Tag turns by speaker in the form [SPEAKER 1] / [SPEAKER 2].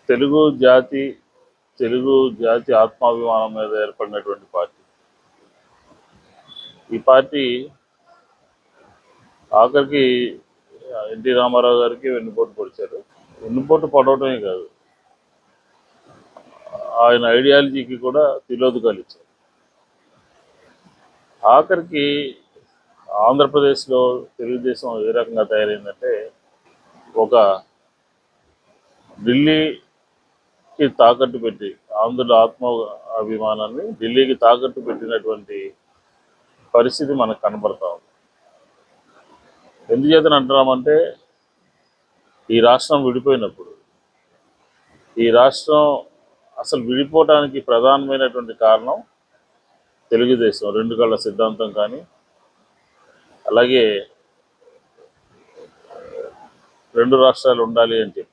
[SPEAKER 1] తెలుగు జాతి తెలుగు జాతి ఆత్మాభిమానం మీద ఏర్పడినటువంటి పార్టీ. ఈ పార్టీ ఆఖరికి ఎన్టీ రామారావు గారికి వెన్నుపోటు పొడిచారు. వెన్నుపోటు పడవటమే కాదు, ఆయన ఐడియాలజీకి కూడా తిలోదకాలు ఇచ్చారు. ఆఖరికి ఆంధ్రప్రదేశ్లో తెలుగుదేశం ఏ రకంగా తయారైందంటే, ఒక ఢిల్లీకి తాకట్టు పెట్టి, ఆంధ్రుల ఆత్మ అభిమానాన్ని ఢిల్లీకి తాకట్టు పెట్టినటువంటి పరిస్థితి మనకు కనబడతా ఉంది. ఎందుచేతని అంటున్నామంటే, ఈ రాష్ట్రం విడిపోయినప్పుడు, ఈ రాష్ట్రం అసలు విడిపోవడానికి ప్రధానమైనటువంటి కారణం తెలుగుదేశం రెండు కళ్ళ సిద్ధాంతం కానీ, అలాగే రెండు రాష్ట్రాలు ఉండాలి అని చెప్పి